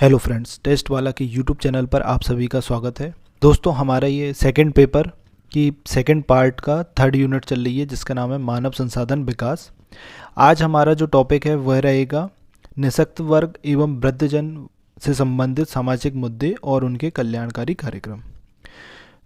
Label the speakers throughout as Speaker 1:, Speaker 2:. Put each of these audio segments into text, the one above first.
Speaker 1: Hello friends, test वाला के YouTube channel पर आप सभी का स्वागत है। दोस्तों, हमारा ये सेकंड पेपर की सेकंड पार्ट का थर्ड यूनिट चल रही है जिसका नाम है मानव संसाधन विकास। आज हमारा जो टॉपिक है वह रहेगा निःशक्त वर्ग एवं वृद्धजन से संबंधित सामाजिक मुद्दे और उनके कल्याणकारी कार्यक्रम।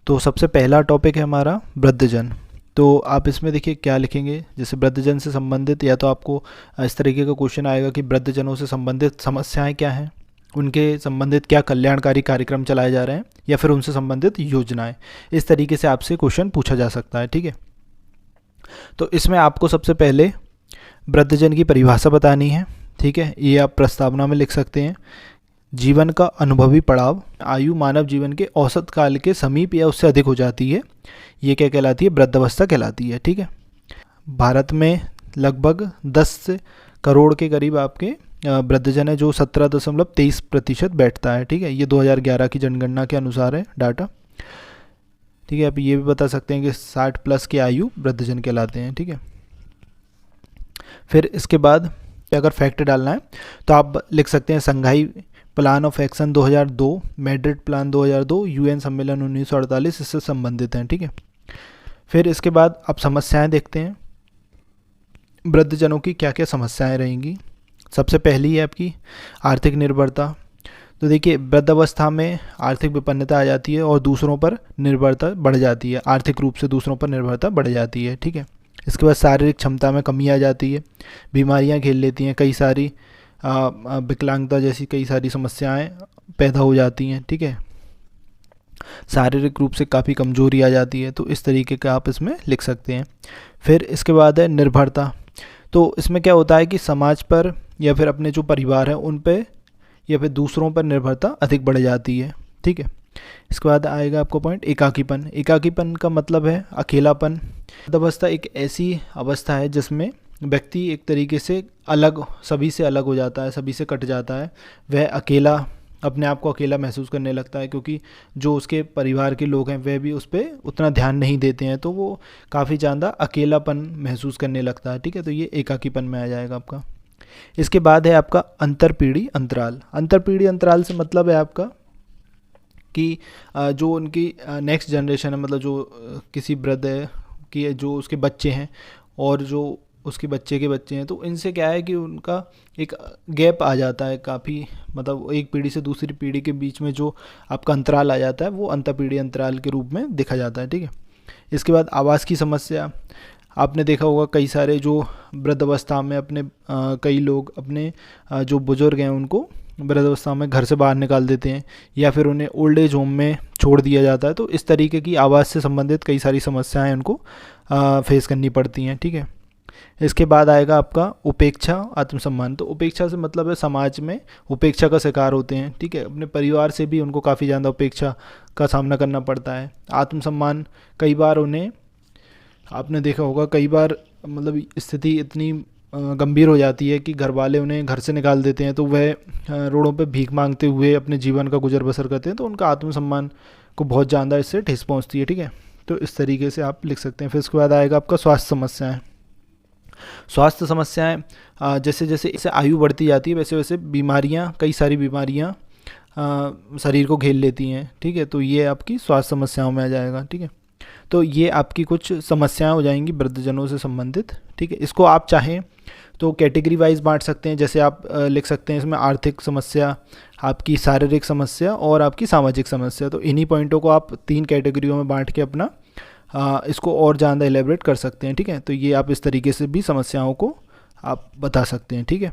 Speaker 1: तो सबसे पहला टॉपिक है हमारा वृद्धजन। तो आप इसमें देखिए क्या लिखेंगे, जैसे वृद्धजन से संबंधित, या तो आपको इस तरीके का क्वेश्चन आएगा कि वृद्धजनों से संबंधित समस्याएं क्या हैं, उनके संबंधित क्या कल्याणकारी कार्यक्रम चलाए जा रहे हैं, या फिर उनसे संबंधित योजनाएं। इस तरीके से आपसे क्वेश्चन पूछा जा सकता है। ठीक है, तो इसमें आपको सबसे पहले वृद्धजन की परिभाषा बतानी है। ठीक है, ये आप प्रस्तावना में लिख सकते हैं। जीवन का अनुभवी पड़ाव, आयु मानव जीवन के औसत काल के समीप या उससे अधिक हो जाती है, ये क्या कहलाती है? वृद्धावस्था कहलाती है। ठीक है, भारत में लगभग 10 करोड़ के करीब आपके वृद्धजन है, जो 17.23% बैठता है। ठीक है, ये 2011 की जनगणना के अनुसार है डाटा। ठीक है, आप ये भी बता सकते हैं कि 60 प्लस के आयु वृद्धजन कहलाते हैं। ठीक है, फिर इसके बाद अगर फैक्ट डालना है तो आप लिख सकते हैं Shanghai plan of action 2002, Madrid plan 2002, UN सम्मेलन 1948 इससे संबंधित हैं। ठीक है, फिर इसके बाद आप समस्याएं देखते हैं, वृद्धजनों की क्या क्या समस्याएं रहेंगी। सबसे पहली है आपकी आर्थिक निर्भरता। तो देखिए, वृद्धावस्था में आर्थिक विपन्नता आ जाती है और दूसरों पर निर्भरता बढ़ जाती है, आर्थिक रूप से दूसरों पर निर्भरता बढ़ जाती है। ठीक है, इसके बाद शारीरिक क्षमता में कमी आ जाती है, बीमारियां घेर लेती हैं, कई सारी विकलांगता जैसी कई सारी समस्याएं पैदा हो जाती हैं। ठीक है, शारीरिक रूप से काफ़ी कमजोरी आ जाती है। तो इस तरीके का आप इसमें लिख सकते हैं। फिर इसके बाद है निर्भरता। तो इसमें क्या होता है कि समाज पर या फिर अपने जो परिवार है उन पे या फिर दूसरों पर निर्भरता अधिक बढ़ जाती है। ठीक है, इसके बाद आएगा आपको पॉइंट एकाकीपन। एकाकीपन का मतलब है अकेलापन। वृद्धावस्था एक ऐसी अवस्था है जिसमें व्यक्ति एक तरीके से अलग, सभी से अलग हो जाता है, सभी से कट जाता है। वह अकेला, अपने आप को अकेला महसूस करने लगता है, क्योंकि जो उसके परिवार के लोग हैं वह भी उस पर उतना ध्यान नहीं देते हैं, तो वो काफ़ी ज़्यादा अकेलापन महसूस करने लगता है। ठीक है, तो ये एकाकीपन में आ जाएगा आपका। इसके बाद है आपका अंतरपीढ़ी अंतराल। अंतरपीढ़ी अंतराल से मतलब है आपका कि जो उनकी नेक्स्ट जनरेशन है, मतलब जो किसी वृद्ध है कि जो उसके बच्चे हैं और जो उसके बच्चे के बच्चे हैं, तो इनसे क्या है कि उनका एक गैप आ जाता है काफ़ी, मतलब एक पीढ़ी से दूसरी पीढ़ी के बीच में जो आपका अंतराल आ जाता है वो अंतरपीढ़ी अंतराल के रूप में देखा जाता है। ठीक है, इसके बाद आवास की समस्या। आपने देखा होगा कई सारे जो वृद्धावस्था में अपने कई लोग अपने जो बुजुर्ग हैं उनको वृद्धावस्था में घर से बाहर निकाल देते हैं या फिर उन्हें ओल्ड एज होम में छोड़ दिया जाता है। तो इस तरीके की आवास से संबंधित कई सारी समस्याएं उनको फेस करनी पड़ती हैं। ठीक है, इसके बाद आएगा आपका उपेक्षा आत्मसम्मान। तो उपेक्षा से मतलब है समाज में उपेक्षा का शिकार होते हैं। ठीक है, अपने परिवार से भी उनको काफ़ी ज़्यादा उपेक्षा का सामना करना पड़ता है। आत्मसम्मान, कई बार उन्हें, आपने देखा होगा कई बार मतलब स्थिति इतनी गंभीर हो जाती है कि घर वाले उन्हें घर से निकाल देते हैं, तो वह रोडों पे भीख मांगते हुए अपने जीवन का गुजर बसर करते हैं, तो उनका आत्मसम्मान को बहुत ज़्यादा इससे ठेस पहुंचती है। ठीक है, तो इस तरीके से आप लिख सकते हैं। फिर उसके बाद आएगा आपका स्वास्थ्य समस्याएं। स्वास्थ्य समस्याएं, जैसे जैसे इसे आयु बढ़ती जाती है वैसे वैसे बीमारियां, कई सारी बीमारियां शरीर को घेर लेती हैं। ठीक है, तो ये आपकी स्वास्थ्य समस्याओं में आ जाएगा। ठीक है, तो ये आपकी कुछ समस्याएं हो जाएंगी वृद्धजनों से संबंधित। ठीक है, इसको आप चाहें तो कैटेगरी वाइज बांट सकते हैं। जैसे आप लिख सकते हैं इसमें आर्थिक समस्या, आपकी शारीरिक समस्या और आपकी सामाजिक समस्या। तो इन्हीं पॉइंटों को आप 3 कैटेगरियों में बांट के अपना इसको और ज़्यादा एलेबरेट कर सकते हैं। ठीक है, तो ये आप इस तरीके से भी समस्याओं को आप बता सकते हैं। ठीक है,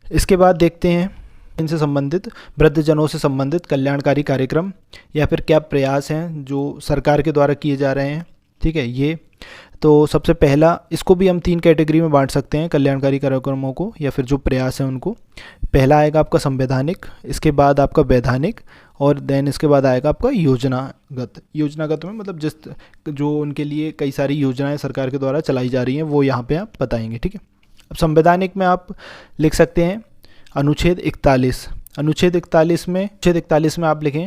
Speaker 1: इसके बाद देखते हैं इनसे संबंधित, वृद्धजनों से संबंधित कल्याणकारी कार्यक्रम या फिर क्या प्रयास हैं जो सरकार के द्वारा किए जा रहे हैं। ठीक है, ये तो सबसे पहला, इसको भी हम 3 कैटेगरी में बांट सकते हैं कल्याणकारी कार्यक्रमों को या फिर जो प्रयास हैं उनको। पहला आएगा आपका संवैधानिक, इसके बाद आपका वैधानिक, और देन इसके बाद आएगा आपका योजनागत। योजनागत में मतलब जिस जो उनके लिए कई सारी योजनाएं सरकार के द्वारा चलाई जा रही हैं वो यहाँ पे आप बताएंगे। ठीक है, अब संवैधानिक में आप लिख सकते हैं अनुच्छेद 41। अनुच्छेद 41 में आप लिखें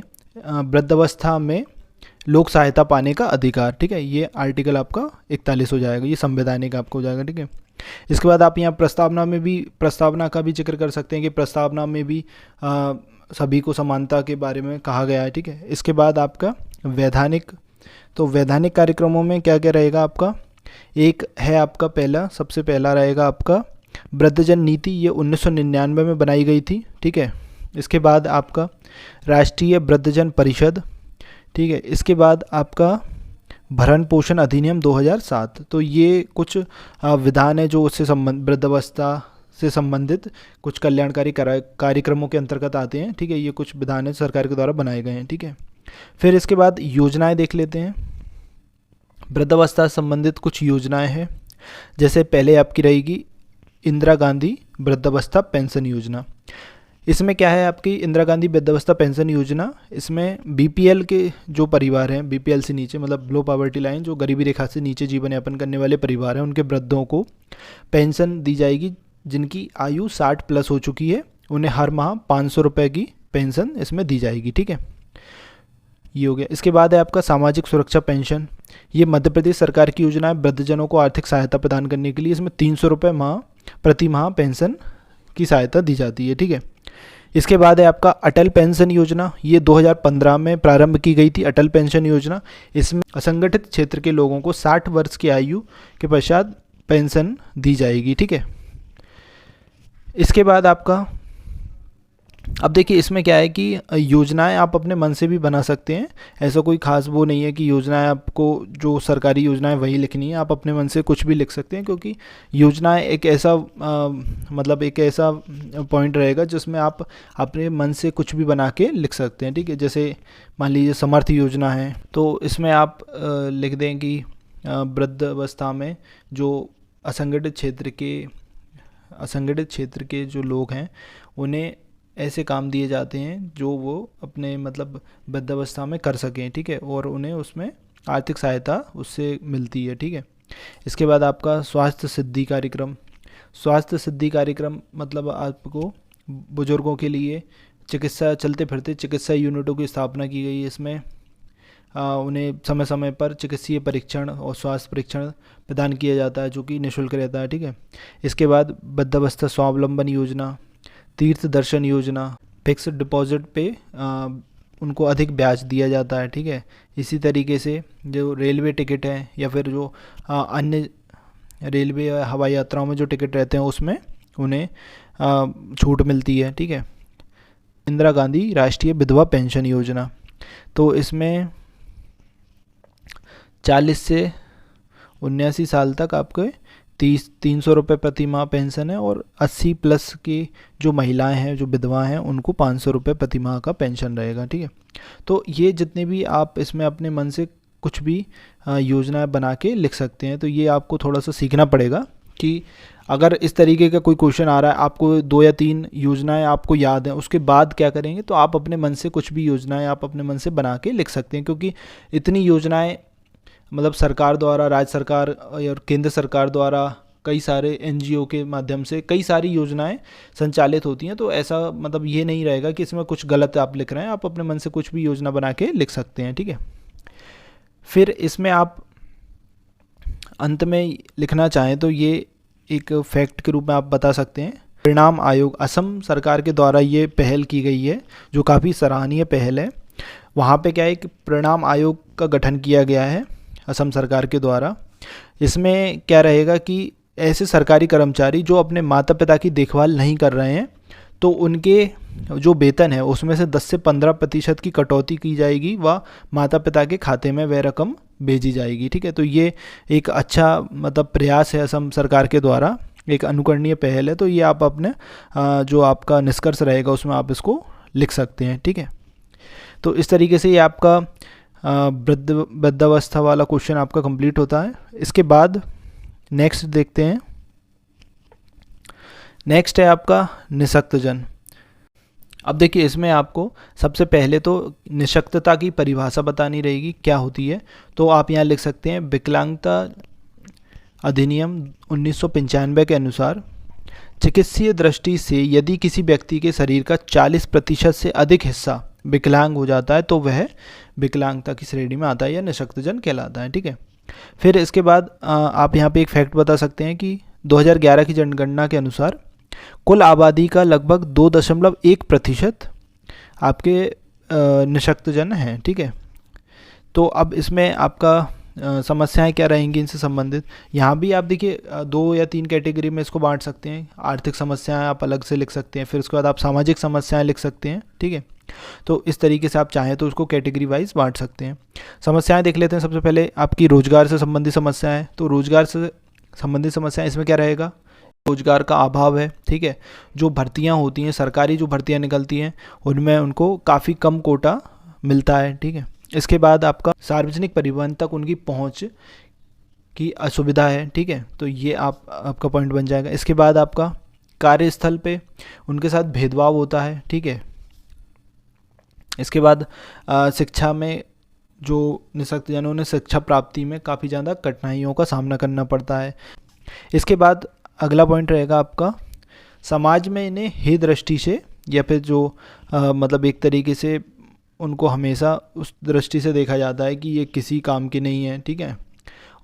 Speaker 1: वृद्धावस्था में लोक सहायता पाने का अधिकार, ठीक है। ये आर्टिकल आपका 41 हो जाएगा, ये संवैधानिक आपका हो जाएगा, ठीक है। इसके बाद आप यहाँ प्रस्तावना का भी जिक्र कर सकते हैं कि प्रस्तावना में भी सभी को समानता के बारे में कहा गया है, ठीक है। इसके बाद आपका वैधानिक, तो वैधानिक कार्यक्रमों में क्या क्या रहेगा आपका, एक है आपका सबसे पहला रहेगा आपका वृद्धजन नीति, ये 1999 में बनाई गई थी, ठीक है। इसके बाद आपका राष्ट्रीय वृद्धजन परिषद, ठीक है। इसके बाद आपका भरण पोषण अधिनियम 2007, तो ये कुछ विधान है जो उससे वृद्धावस्था से संबंधित कुछ कल्याणकारी कार्यक्रमों के अंतर्गत आते हैं, ठीक है। ये कुछ विधान है सरकार के द्वारा बनाए गए हैं, ठीक है। फिर इसके बाद योजनाएं देख लेते हैं। वृद्धावस्था से संबंधित कुछ योजनाएं हैं, जैसे पहले आपकी रहेगी इंदिरा गांधी वृद्धावस्था पेंशन योजना। इसमें क्या है आपकी इंदिरा गांधी वृद्धावस्था पेंशन योजना, इसमें बीपीएल के जो परिवार हैं, बीपीएल से नीचे मतलब बिलो पॉवर्टी लाइन, जो गरीबी रेखा से नीचे जीवन यापन करने वाले परिवार हैं, उनके वृद्धों को पेंशन दी जाएगी जिनकी आयु 60 प्लस हो चुकी है। उन्हें हर माह 500 रुपये की पेंशन इसमें दी जाएगी, ठीक है। ये हो गया। इसके बाद है आपका सामाजिक सुरक्षा पेंशन, ये मध्य प्रदेश सरकार की योजना है वृद्धजनों को आर्थिक सहायता प्रदान करने के लिए। इसमें 300 रुपये प्रति माह पेंशन की सहायता दी जाती है, ठीक है। इसके बाद है आपका अटल पेंशन योजना, ये 2015 में प्रारंभ की गई थी अटल पेंशन योजना। इसमें असंगठित क्षेत्र के लोगों को 60 वर्ष की आयु के पश्चात पेंशन दी जाएगी, ठीक है। इसके बाद आपका, अब देखिए इसमें क्या है कि योजनाएं आप अपने मन से भी बना सकते हैं, ऐसा कोई खास वो नहीं है कि योजनाएं आपको जो सरकारी योजनाएं वही लिखनी है, आप अपने मन से कुछ भी लिख सकते हैं, क्योंकि योजनाएं एक ऐसा मतलब एक ऐसा पॉइंट रहेगा जिसमें आप अपने मन से कुछ भी बना के लिख सकते हैं, ठीक है। जैसे मान लीजिए समर्थ योजना है, तो इसमें आप लिख दें कि वृद्धावस्था में जो असंगठित क्षेत्र के जो लोग हैं उन्हें ऐसे काम दिए जाते हैं जो वो अपने मतलब वृद्धावस्था में कर सकें, ठीक है, और उन्हें उसमें आर्थिक सहायता उससे मिलती है, ठीक है। इसके बाद आपका स्वास्थ्य सिद्धि कार्यक्रम मतलब आपको बुजुर्गों के लिए चलते फिरते चिकित्सा यूनिटों की स्थापना की गई है। इसमें उन्हें समय समय पर चिकित्सीय परीक्षण और स्वास्थ्य परीक्षण प्रदान किया जाता है जो कि निःशुल्क रहता है, ठीक है। इसके बाद वृद्धावस्था स्वावलंबन योजना, तीर्थ दर्शन योजना, फिक्स्ड डिपॉजिट पे उनको अधिक ब्याज दिया जाता है, ठीक है। इसी तरीके से जो रेलवे टिकट है या फिर जो अन्य रेलवे या हवाई यात्राओं में जो टिकट रहते हैं उसमें उन्हें छूट मिलती है, ठीक है। इंदिरा गांधी राष्ट्रीय विधवा पेंशन योजना, तो इसमें 40 से 79 साल तक आपके 300 रुपये प्रति माह पेंशन है, और 80 प्लस की जो महिलाएं हैं जो विधवा हैं उनको 500 रुपये प्रति माह का पेंशन रहेगा, ठीक है। तो ये जितने भी आप इसमें अपने मन से कुछ भी योजनाएं बना के लिख सकते हैं। तो ये आपको थोड़ा सा सीखना पड़ेगा कि अगर इस तरीके का कोई क्वेश्चन आ रहा है, आपको 2 या 3 योजनाएं आपको याद हैं, उसके बाद क्या करेंगे, तो आप अपने मन से कुछ भी योजनाएं आप अपने मन से बना के लिख सकते हैं, क्योंकि इतनी योजनाएं मतलब सरकार द्वारा, राज्य सरकार और केंद्र सरकार द्वारा कई सारे एनजीओ के माध्यम से कई सारी योजनाएं संचालित होती हैं। तो ऐसा मतलब ये नहीं रहेगा कि इसमें कुछ गलत आप लिख रहे हैं, आप अपने मन से कुछ भी योजना बना के लिख सकते हैं, ठीक है। फिर इसमें आप अंत में लिखना चाहें तो ये एक फैक्ट के रूप में आप बता सकते हैं। परिणाम आयोग, असम सरकार के द्वारा ये पहल की गई है जो काफ़ी सराहनीय पहल है। वहाँ पे क्या है कि परिणाम आयोग का गठन किया गया है असम सरकार के द्वारा। इसमें क्या रहेगा कि ऐसे सरकारी कर्मचारी जो अपने माता पिता की देखभाल नहीं कर रहे हैं, तो उनके जो वेतन है उसमें से 10 से 15% की कटौती की जाएगी व माता पिता के खाते में वह रकम भेजी जाएगी, ठीक है। तो ये एक अच्छा मतलब प्रयास है असम सरकार के द्वारा, एक अनुकरणीय पहल है। तो ये आप अपने जो आपका निष्कर्ष रहेगा उसमें आप इसको लिख सकते हैं, ठीक है। तो इस तरीके से ये आपका वृद्धावस्था वाला क्वेश्चन आपका कंप्लीट होता है। इसके बाद नेक्स्ट देखते हैं। नेक्स्ट है आपका निःशक्तजन। अब देखिए इसमें आपको सबसे पहले तो निःशक्तता की परिभाषा बतानी रहेगी क्या होती है। तो आप यहाँ लिख सकते हैं विकलांगता अधिनियम 1995 के अनुसार चिकित्सीय दृष्टि से यदि किसी व्यक्ति के शरीर का 40% से अधिक हिस्सा विकलांग हो जाता है तो वह विकलांगता की श्रेणी में आता है या निःशक्तजन कहलाता है। ठीक है। फिर इसके बाद आप यहाँ पे एक फैक्ट बता सकते हैं कि 2011 की जनगणना के अनुसार कुल आबादी का लगभग 2.1% आपके निःशक्तजन हैं। ठीक है। तो अब इसमें आपका समस्याएं क्या रहेंगी इनसे संबंधित, यहाँ भी आप देखिए 2 या 3 कैटेगरी में इसको बांट सकते हैं। आर्थिक समस्याएं आप अलग से लिख सकते हैं, फिर उसके बाद आप सामाजिक समस्याएं लिख सकते हैं। ठीक है। तो इस तरीके से आप चाहें तो उसको कैटेगरी वाइज बांट सकते हैं। समस्याएं देख लेते हैं। सबसे पहले आपकी रोजगार से संबंधित समस्याएं, तो रोजगार से संबंधित समस्याएं इसमें क्या रहेगा, रोजगार का अभाव है। ठीक है। जो भर्तियां होती हैं, सरकारी जो भर्तियां निकलती हैं, उनमें उनको काफ़ी कम कोटा मिलता है। ठीक है। इसके बाद आपका सार्वजनिक परिवहन तक उनकी पहुंच की असुविधा है। ठीक है। तो ये आपका पॉइंट बन जाएगा। इसके बाद आपका कार्यस्थल पे उनके साथ भेदभाव होता है। ठीक है। इसके बाद शिक्षा में जो निःशक्तजनों ने शिक्षा प्राप्ति में काफ़ी ज़्यादा कठिनाइयों का सामना करना पड़ता है। इसके बाद अगला पॉइंट रहेगा आपका, समाज में इन्हें हे दृष्टि से या फिर जो मतलब एक तरीके से उनको हमेशा उस दृष्टि से देखा जाता है कि ये किसी काम के नहीं है। ठीक है।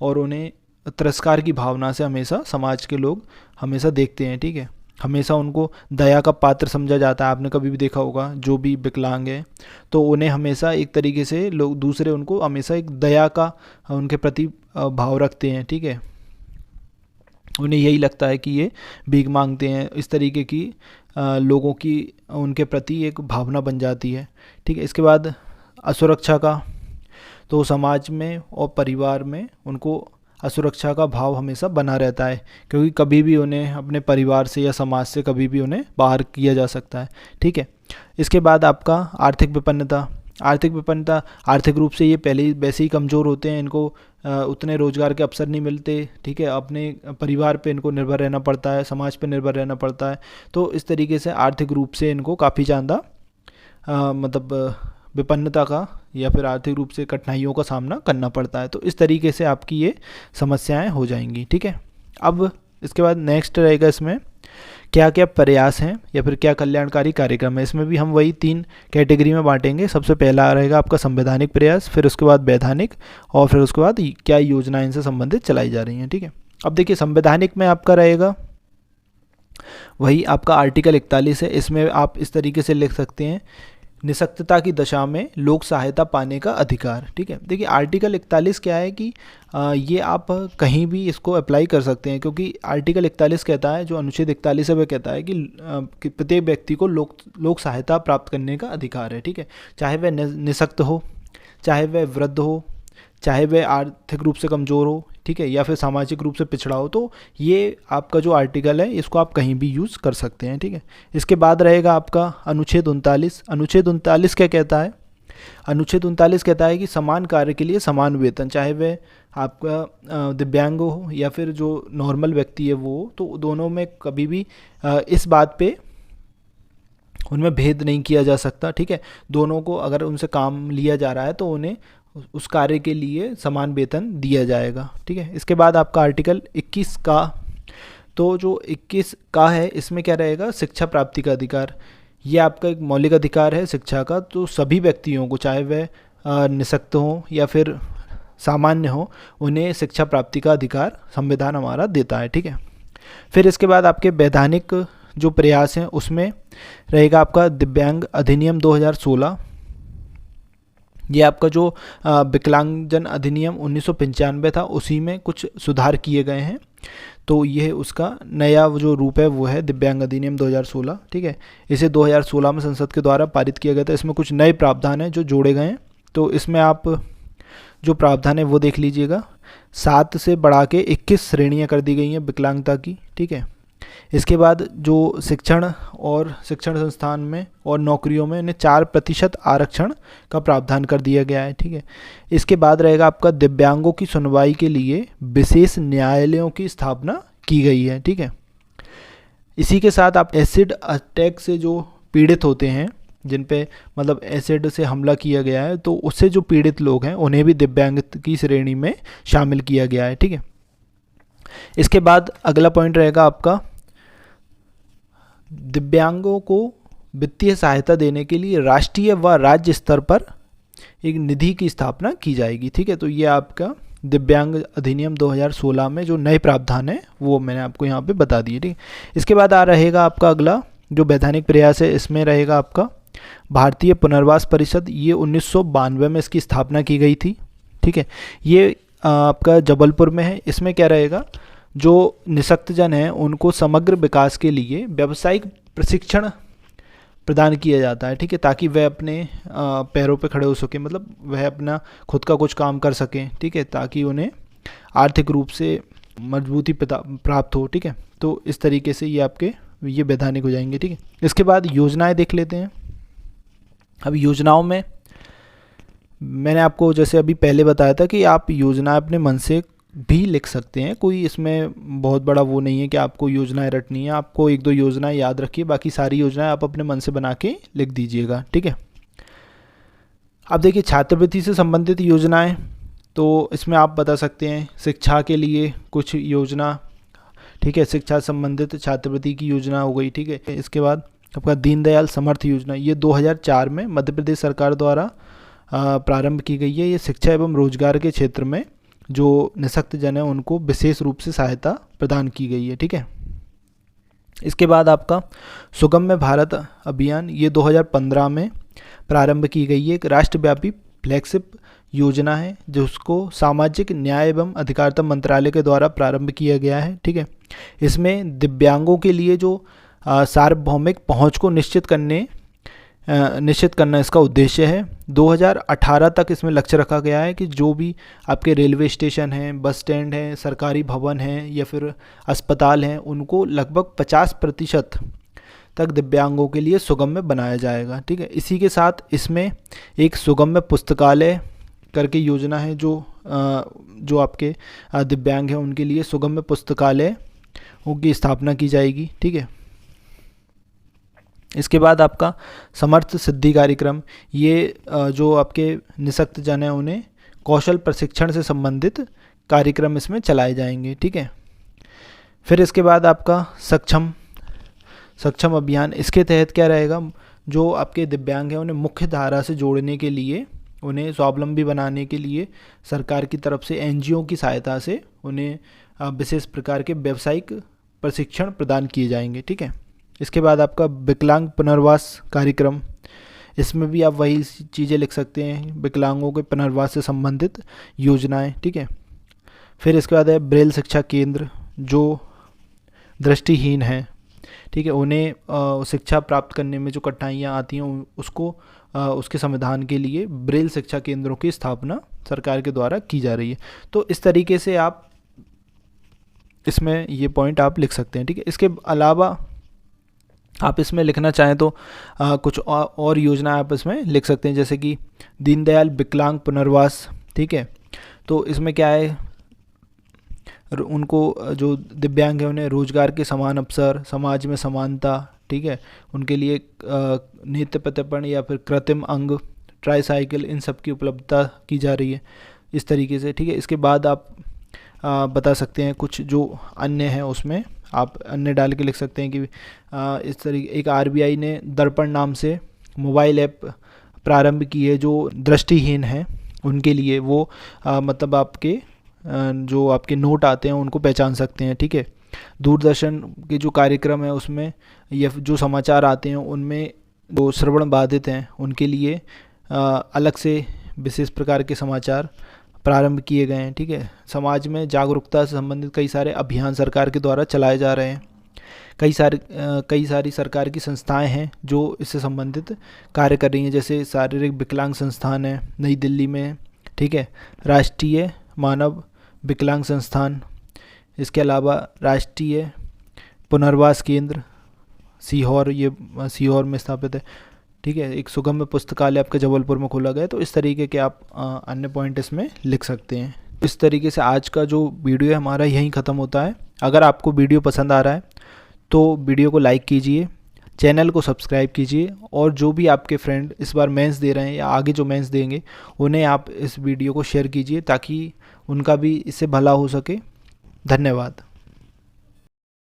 Speaker 1: और उन्हें तिरस्कार की भावना से हमेशा समाज के लोग हमेशा देखते हैं। ठीक है। हमेशा उनको दया का पात्र समझा जाता है। आपने कभी भी देखा होगा जो भी विकलांग है तो उन्हें हमेशा एक तरीके से लोग दूसरे उनको हमेशा एक दया का उनके प्रति भाव रखते हैं। ठीक है। उन्हें यही लगता है कि ये भीख मांगते हैं, इस तरीके की लोगों की उनके प्रति एक भावना बन जाती है। ठीक है। इसके बाद असुरक्षा का, तो समाज में और परिवार में उनको असुरक्षा का भाव हमेशा बना रहता है, क्योंकि कभी भी उन्हें अपने परिवार से या समाज से कभी भी उन्हें बाहर किया जा सकता है। ठीक है। इसके बाद आपका आर्थिक विपन्नता। आर्थिक विपन्नता, आर्थिक रूप से ये पहले वैसे ही कमज़ोर होते हैं, इनको उतने रोज़गार के अवसर नहीं मिलते। ठीक है। अपने परिवार पे इनको निर्भर रहना पड़ता है, समाज पे निर्भर रहना पड़ता है। तो इस तरीके से आर्थिक रूप से इनको काफ़ी ज़्यादा मतलब विपन्नता का या फिर आर्थिक रूप से कठिनाइयों का सामना करना पड़ता है। तो इस तरीके से आपकी ये समस्याएं हो जाएंगी। ठीक है। अब इसके बाद नेक्स्ट रहेगा, इसमें क्या क्या प्रयास हैं या फिर क्या कल्याणकारी कार्यक्रम है। इसमें भी हम वही 3 कैटेगरी में बांटेंगे। सबसे पहला रहेगा आपका संवैधानिक प्रयास, फिर उसके बाद वैधानिक, और फिर उसके बाद क्या योजनाएं इनसे संबंधित चलाई जा रही हैं। ठीक है। अब देखिए संवैधानिक में आपका रहेगा वही आपका आर्टिकल 41 है। इसमें आप इस तरीके से लिख सकते हैं, निःशक्तता की दशा में लोक सहायता पाने का अधिकार। ठीक है। देखिए आर्टिकल 41 क्या है कि ये आप कहीं भी इसको अप्लाई कर सकते हैं, क्योंकि आर्टिकल 41 कहता है, जो अनुच्छेद 41 है वह कहता है कि प्रत्येक व्यक्ति को लोक सहायता प्राप्त करने का अधिकार है। ठीक है। चाहे वह निःशक्त हो, चाहे वह वृद्ध हो, चाहे वह आर्थिक रूप से कमज़ोर हो, ठीक है, या फिर सामाजिक रूप से पिछड़ा हो। तो ये आपका जो आर्टिकल है इसको आप कहीं भी यूज़ कर सकते हैं। ठीक है। इसके बाद रहेगा आपका अनुच्छेद 39। अनुच्छेद 39 क्या कहता है, अनुच्छेद 39 कहता है कि समान कार्य के लिए समान वेतन, चाहे वह आपका दिव्यांग हो या फिर जो नॉर्मल व्यक्ति है वो, तो दोनों में कभी भी इस बात पे उनमें भेद नहीं किया जा सकता। ठीक है। दोनों को अगर उनसे काम लिया जा रहा है तो उन्हें उस कार्य के लिए समान वेतन दिया जाएगा। ठीक है। इसके बाद आपका आर्टिकल 21 का, तो जो 21 का है इसमें क्या रहेगा, शिक्षा प्राप्ति का अधिकार। ये आपका एक मौलिक अधिकार है शिक्षा का, तो सभी व्यक्तियों को, चाहे वह निःशक्त हो या फिर सामान्य हो, उन्हें शिक्षा प्राप्ति का अधिकार संविधान हमारा देता है। ठीक है। फिर इसके बाद आपके वैधानिक जो प्रयास हैं उसमें रहेगा आपका दिव्यांग अधिनियम 2016। ये आपका जो विकलांगजन अधिनियम 1995 था उसी में कुछ सुधार किए गए हैं। तो ये उसका नया जो रूप है वो है दिव्यांग अधिनियम 2016। ठीक है। इसे 2016 में संसद के द्वारा पारित किया गया था। इसमें कुछ नए प्रावधान हैं जो जोड़े गए हैं। तो इसमें आप जो प्रावधान है वो देख लीजिएगा। 7 से बढ़ा के 21 श्रेणियाँ कर दी गई हैं विकलांगता की। ठीक है। इसके बाद जो शिक्षण और शिक्षण संस्थान में और नौकरियों में इन्हें 4% आरक्षण का प्रावधान कर दिया गया है। ठीक है। इसके बाद रहेगा आपका दिव्यांगों की सुनवाई के लिए विशेष न्यायालयों की स्थापना की गई है। ठीक है। इसी के साथ आप एसिड अटैक से जो पीड़ित होते हैं, जिन पे मतलब एसिड से हमला किया गया है, तो उससे जो पीड़ित लोग हैं उन्हें भी दिव्यांग की श्रेणी में शामिल किया गया है। ठीक है। इसके बाद अगला पॉइंट रहेगा आपका दिव्यांगों को वित्तीय सहायता देने के लिए राष्ट्रीय व राज्य स्तर पर एक निधि की स्थापना की जाएगी। ठीक है, तो ये आपका दिव्यांग अधिनियम 2016 में जो नए प्रावधान है वो मैंने आपको यहाँ पे बता दिए। ठीक है, इसके बाद रहेगा आपका अगला जो वैधानिक प्रयास है, इसमें रहेगा आपका भारतीय पुनर्वास परिषद। ये 1992 में इसकी स्थापना की गई थी। ठीक है, ये आपका जबलपुर में है। इसमें क्या रहेगा, जो निःशक्तजन हैं उनको समग्र विकास के लिए व्यावसायिक प्रशिक्षण प्रदान किया जाता है। ठीक है, ताकि वह अपने पैरों पे खड़े हो सके, मतलब वह अपना खुद का कुछ काम कर सकें। ठीक है, ताकि उन्हें आर्थिक रूप से मजबूती प्राप्त हो। ठीक है, तो इस तरीके से ये आपके ये वैधानिक हो जाएंगे। ठीक है, इसके बाद योजनाएं देख लेते हैं। अब योजनाओं में मैंने आपको जैसे अभी पहले बताया था कि आप योजना अपने मन से भी लिख सकते हैं, कोई इसमें बहुत बड़ा वो नहीं है कि आपको योजनाएं रटनी है। आपको एक दो योजनाएं याद रखिए, बाकी सारी योजनाएं आप अपने मन से बना के लिख दीजिएगा। ठीक है, अब देखिए छात्रवृत्ति से संबंधित योजनाएं, तो इसमें आप बता सकते हैं शिक्षा के लिए कुछ योजना। ठीक है, शिक्षा संबंधित छात्रवृत्ति की योजना हो गई। ठीक है, इसके बाद आपका दीनदयाल समर्थ योजना, ये 2004 में मध्य प्रदेश सरकार द्वारा प्रारंभ की गई है। ये शिक्षा एवं रोजगार के क्षेत्र में जो निःशक्तजन है उनको विशेष रूप से सहायता प्रदान की गई है। ठीक है, इसके बाद आपका सुगम्य भारत अभियान, ये 2015 में प्रारंभ की गई है। एक राष्ट्रव्यापी फ्लैगशिप योजना है जिसको सामाजिक न्याय एवं अधिकारिता मंत्रालय के द्वारा प्रारंभ किया गया है। ठीक है, इसमें दिव्यांगों के लिए जो सार्वभौमिक पहुंच को निश्चित करना इसका उद्देश्य है। 2018 तक इसमें लक्ष्य रखा गया है कि जो भी आपके रेलवे स्टेशन हैं, बस स्टैंड हैं, सरकारी भवन हैं या फिर अस्पताल हैं, उनको लगभग 50% तक दिव्यांगों के लिए सुगम्य बनाया जाएगा। ठीक है, इसी के साथ इसमें एक सुगम्य पुस्तकालय करके योजना है जो आपके दिव्यांग हैं उनके लिए सुगम्य पुस्तकालय की स्थापना की जाएगी। ठीक है, इसके बाद आपका समर्थ सिद्धि कार्यक्रम, ये जो आपके निःशक्तजन हैं उन्हें कौशल प्रशिक्षण से संबंधित कार्यक्रम इसमें चलाए जाएंगे। ठीक है, फिर इसके बाद आपका सक्षम अभियान, इसके तहत क्या रहेगा, जो आपके दिव्यांग हैं उन्हें मुख्य धारा से जोड़ने के लिए, उन्हें स्वावलंबी बनाने के लिए सरकार की तरफ से एनजीओ की सहायता से उन्हें विशेष प्रकार के व्यावसायिक प्रशिक्षण प्रदान किए जाएंगे। ठीक है, इसके बाद आपका विकलांग पुनर्वास कार्यक्रम, इसमें भी आप वही चीज़ें लिख सकते हैं, विकलांगों के पुनर्वास से संबंधित योजनाएं। ठीक है, फिर इसके बाद है ब्रेल शिक्षा केंद्र, जो दृष्टिहीन हैं, ठीक है, उन्हें शिक्षा प्राप्त करने में जो कठिनाइयाँ आती हैं उसके समाधान के लिए ब्रेल शिक्षा केंद्रों की स्थापना सरकार के द्वारा की जा रही है। तो इस तरीके से आप इसमें ये पॉइंट आप लिख सकते हैं। ठीक है, इसके अलावा आप इसमें लिखना चाहें तो कुछ और योजना आप इसमें लिख सकते हैं, जैसे कि दीनदयाल विकलांग पुनर्वास। ठीक है, तो इसमें क्या है, उनको जो दिव्यांग है उन्हें रोजगार के समान अवसर, समाज में समानता, ठीक है, उनके लिए नेत्र प्रत्यर्पण या फिर कृत्रिम अंग, ट्राईसाइकिल, इन सब की उपलब्धता की जा रही है इस तरीके से। ठीक है, इसके बाद आप बता सकते हैं कुछ जो अन्य हैं, उसमें आप अन्य डाल के लिख सकते हैं कि इस तरीके एक आरबीआई ने दर्पण नाम से मोबाइल ऐप प्रारंभ की है जो दृष्टिहीन हैं उनके लिए, वो मतलब आपके जो आपके नोट आते हैं उनको पहचान सकते हैं। ठीक है, दूरदर्शन के जो कार्यक्रम है उसमें या जो समाचार आते हैं उनमें जो श्रवण बाधित हैं उनके लिए अलग से विशेष प्रकार के समाचार प्रारंभ किए गए हैं। ठीक है, समाज में जागरूकता से संबंधित कई सारे अभियान सरकार के द्वारा चलाए जा रहे हैं। कई सारी सरकार की संस्थाएं हैं जो इससे संबंधित कार्य कर रही हैं, जैसे शारीरिक विकलांग संस्थान है नई दिल्ली में। ठीक है, राष्ट्रीय मानव विकलांग संस्थान, इसके अलावा राष्ट्रीय पुनर्वास केंद्र सीहोर में स्थापित है। ठीक है, एक सुगम्य पुस्तकालय आपके जबलपुर में खोला गया है। तो इस तरीके के आप अन्य पॉइंट इसमें लिख सकते हैं। इस तरीके से आज का जो वीडियो है हमारा यहीं ख़त्म होता है। अगर आपको वीडियो पसंद आ रहा है तो वीडियो को लाइक कीजिए, चैनल को सब्सक्राइब कीजिए, और जो भी आपके फ्रेंड इस बार मेंस दे रहे हैं या आगे जो मेंस देंगे उन्हें आप इस वीडियो को शेयर कीजिए ताकि उनका भी इससे भला हो सके। धन्यवाद।